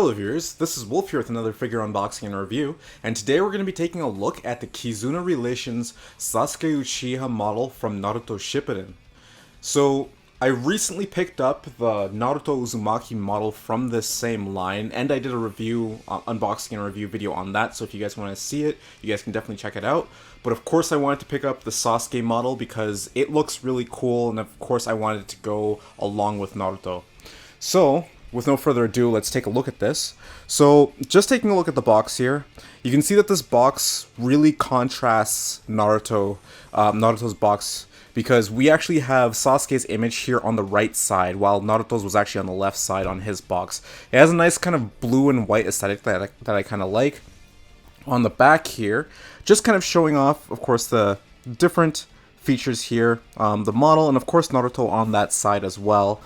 Hello viewers, this is Wolf here with another figure unboxing and review, and today we're going to be taking a look at the Kizuna Relations Sasuke Uchiha model from Naruto Shippuden. So, I recently picked up the Naruto Uzumaki model from this same line, and I did a review, unboxing and review video on that, so if you guys want to see it, you guys can definitely check it out. But of course I wanted to pick up the Sasuke model because it looks really cool, and of course I wanted it to go along with Naruto. So, with no further ado, let's take a look at this. So, just taking a look at the box here, you can see that this box really contrasts Naruto's box, because we actually have Sasuke's image here on the right side, while Naruto's was actually on the left side on his box. It has a nice kind of blue and white aesthetic that I kind of like. On the back here, just kind of showing off, of course, the different features here, the model, and of course Naruto on that side as well.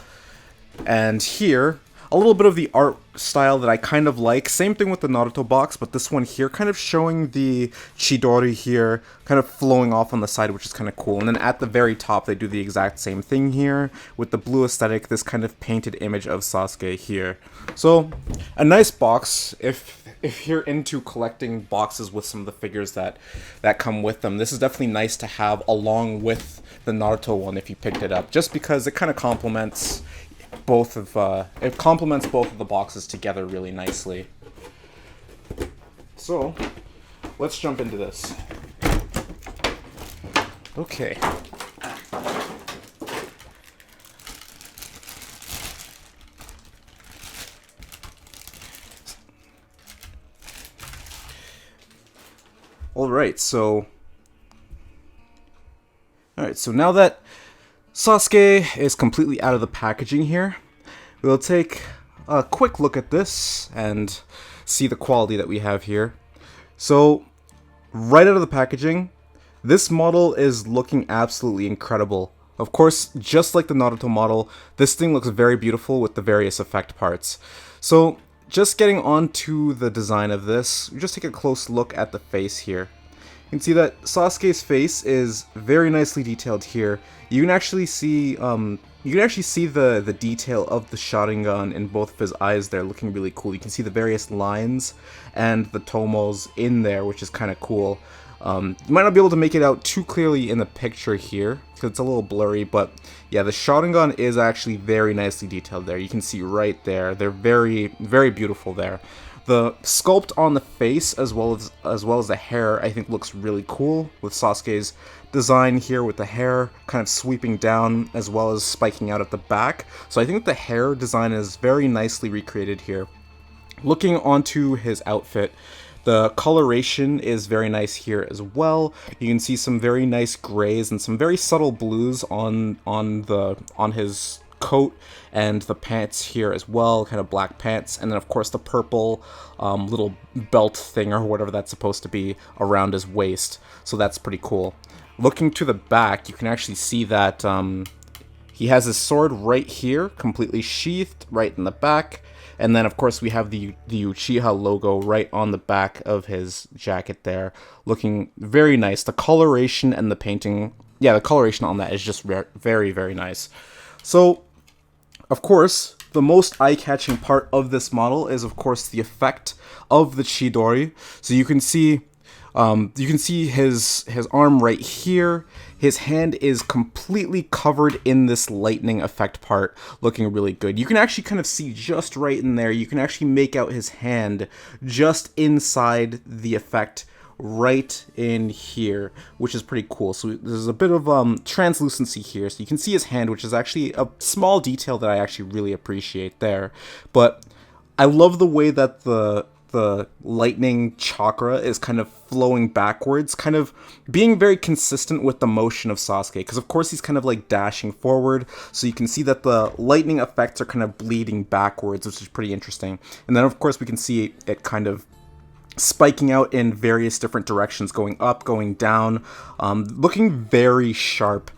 And here, a little bit of the art style that I kind of like. Same thing with the Naruto box, but this one here kind of showing the Chidori here, kind of flowing off on the side, which is kind of cool. And then at the very top, they do the exact same thing here with the blue aesthetic, this kind of painted image of Sasuke here. So, a nice box if you're into collecting boxes with some of the figures that come with them. This is definitely nice to have along with the Naruto one if you picked it up, just because it kind of complements both of the boxes together really nicely. So, let's jump into this. Okay. Alright, so now that Sasuke is completely out of the packaging here, we'll take a quick look at this and see the quality that we have here. So, right out of the packaging, this model is looking absolutely incredible. Of course, just like the Naruto model, this thing looks very beautiful with the various effect parts. So, just getting on to the design of this, we just take a close look at the face here. You can see that Sasuke's face is very nicely detailed here. You can actually see the detail of the Sharingan in both of his eyes there, looking really cool. You can see the various lines and the tomos in there, which is kind of cool. You might not be able to make it out too clearly in the picture here, because it's a little blurry, but yeah, the Sharingan is actually very nicely detailed there. You can see right there. They're very, very beautiful there. The sculpt on the face, as well as the hair, I think looks really cool, with Sasuke's design here with the hair kind of sweeping down as well as spiking out at the back. So I think the hair design is very nicely recreated here. Looking onto his outfit, the coloration is very nice here as well. You can see some very nice grays and some very subtle blues on his coat and the pants here as well, kind of black pants, and then of course the purple little belt thing or whatever that's supposed to be around his waist, so that's pretty cool. Looking to the back, you can actually see that he has his sword right here, completely sheathed right in the back, and then of course we have the Uchiha logo right on the back of his jacket there, looking very nice. The coloration and the painting, yeah, the coloration on that is just very, very nice. So, of course, the most eye-catching part of this model is, of course, the effect of the Chidori. So you can see his arm right here. His hand is completely covered in this lightning effect part, looking really good. You can actually kind of see just right in there. You can actually make out his hand just inside the effect right in here, which is pretty cool. So there's a bit of translucency here, so you can see his hand, which is actually a small detail that I actually really appreciate there. But I love the way that the lightning chakra is kind of flowing backwards, kind of being very consistent with the motion of Sasuke, because of course he's kind of like dashing forward, so you can see that the lightning effects are kind of bleeding backwards, which is pretty interesting. And then of course we can see it kind of spiking out in various different directions, going up, going down, looking very sharp,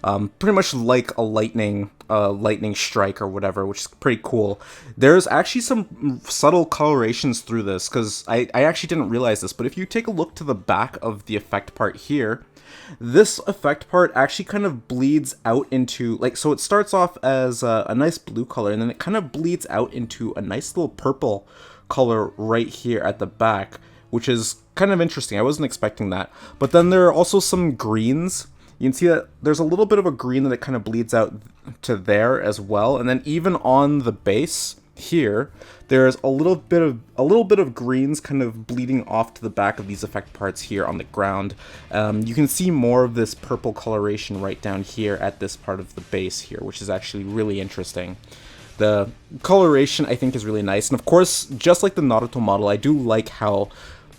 pretty much like a lightning strike or whatever, which is pretty cool. There's actually some subtle colorations through this, because I actually didn't realize this, but if you take a look to the back of the effect part here, This effect part actually kind of bleeds out into, like, so it starts off as a nice blue color, and then it kind of bleeds out into a nice little purple color right here at the back, which is kind of interesting. I wasn't expecting that. But then there are also some greens. You can see that there's a little bit of a green that it kind of bleeds out to there as well. And then even on the base here, there's a little bit of greens kind of bleeding off to the back of these effect parts here on the ground. You can see more of this purple coloration right down here at this part of the base here, which is actually really interesting. The coloration, I think, is really nice. And of course, just like the Naruto model, I do like how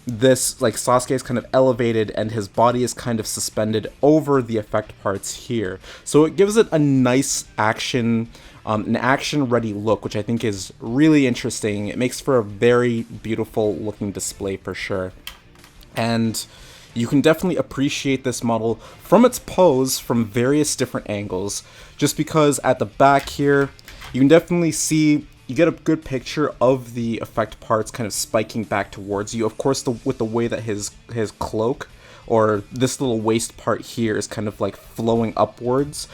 this, like, Sasuke is kind of elevated and his body is kind of suspended over the effect parts here. So it gives it a nice action, an action-ready look, which I think is really interesting. It makes for a very beautiful looking display for sure. And you can definitely appreciate this model from its pose from various different angles, just because at the back here, you can definitely see, you get a good picture of the effect parts kind of spiking back towards you. Of course, with the way that his cloak, or this little waist part here, is kind of like flowing upwards,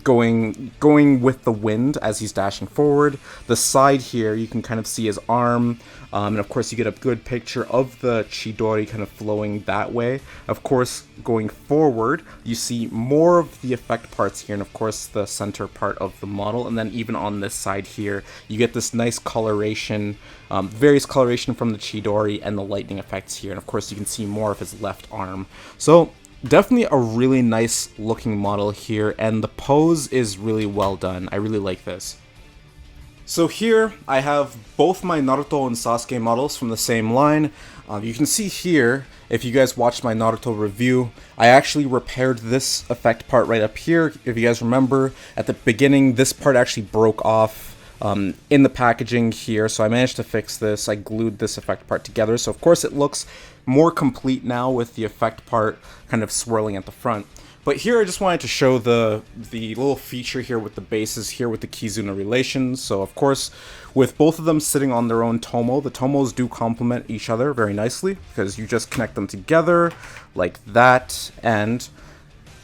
going with the wind as he's dashing forward. The side here, you can kind of see his arm, and of course you get a good picture of the Chidori kind of flowing that way. Of course, going forward, you see more of the effect parts here, and of course the center part of the model, and then even on this side here, you get this nice coloration, various coloration from the Chidori and the lightning effects here, and of course you can see more of his left arm. So definitely a really nice looking model here, and the pose is really well done. I really like this. So here I have both my Naruto and Sasuke models from the same line. You can see here, if you guys watched my Naruto review, I actually repaired this effect part right up here. If you guys remember, at the beginning, this part actually broke off in the packaging here, so I managed to fix this. I glued this effect part together, so of course it looks more complete now with the effect part kind of swirling at the front. But here I just wanted to show the little feature here with the bases here with the Kizuna relations. So of course, with both of them sitting on their own tomo, the tomos do complement each other very nicely, because you just connect them together like that, and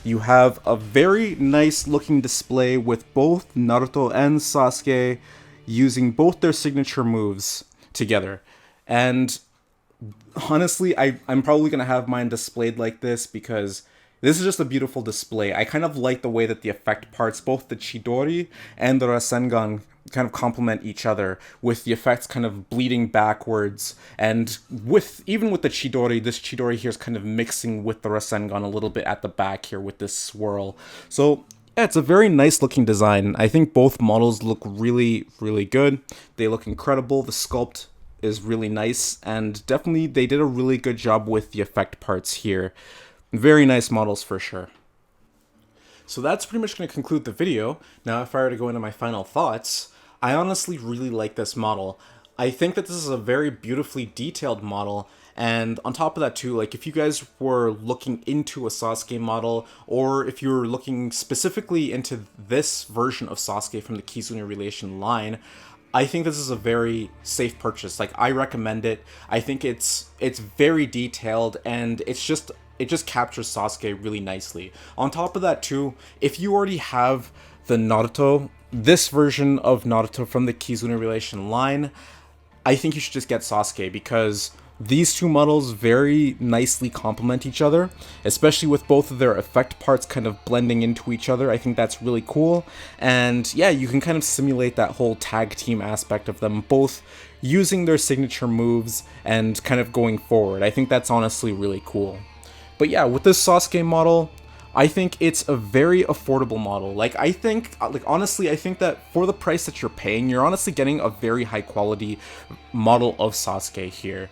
you have a very nice looking display with both Naruto and Sasuke using both their signature moves together. And honestly, I'm probably going to have mine displayed like this because this is just a beautiful display. I kind of like the way that the effect parts, both the Chidori and the Rasengan, kind of complement each other, with the effects kind of bleeding backwards, and even with the Chidori, this Chidori here is kind of mixing with the Rasengan a little bit at the back here with this swirl. So yeah, it's a very nice looking design. I think both models look really, really good. They look incredible. The sculpt is really nice, and definitely they did a really good job with the effect parts here. Very nice models for sure. So that's pretty much going to conclude the video. Now, if I were to go into my final thoughts, I honestly really like this model. I think that this is a very beautifully detailed model, and on top of that too, like, if you guys were looking into a Sasuke model, or if you were looking specifically into this version of Sasuke from the Kizuna Relation line, I think this is a very safe purchase. Like, I recommend it. I think it's very detailed, and it just captures Sasuke really nicely. On top of that too, if you already have the Naruto, this version of Naruto from the Kizuna Relation line, I think you should just get Sasuke, because these two models very nicely complement each other, especially with both of their effect parts kind of blending into each other. I think that's really cool, and yeah, you can kind of simulate that whole tag team aspect of them both using their signature moves and kind of going forward. I think that's honestly really cool. But yeah, with this Sasuke model, I think it's a very affordable model. Like, honestly, I think that for the price that you're paying, you're honestly getting a very high quality model of Sasuke here.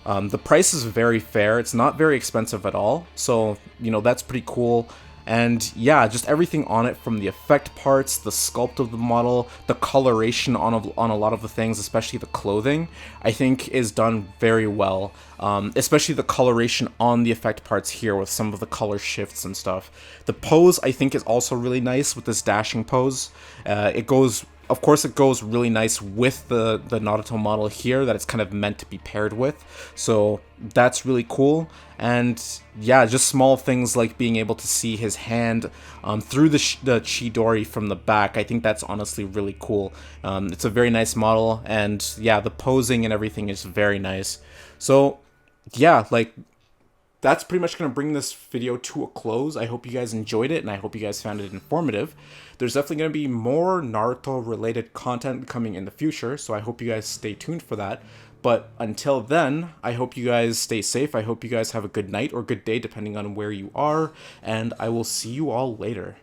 The price is very fair. It's not very expensive at all. So, you know, that's pretty cool. And yeah, just everything on it, from the effect parts, the sculpt of the model, the coloration on a lot of the things, especially the clothing, I think is done very well. Especially the coloration on the effect parts here with some of the color shifts and stuff. The pose, I think, is also really nice with this dashing pose. It goes Of course, it goes really nice with the Naruto model here that it's kind of meant to be paired with. So that's really cool. And yeah, just small things like being able to see his hand through the Chidori from the back. I think that's honestly really cool. It's a very nice model. And yeah, the posing and everything is very nice. So yeah, like that's pretty much going to bring this video to a close. I hope you guys enjoyed it, and I hope you guys found it informative. There's definitely going to be more Naruto-related content coming in the future, so I hope you guys stay tuned for that. But until then, I hope you guys stay safe. I hope you guys have a good night or good day, depending on where you are, and I will see you all later.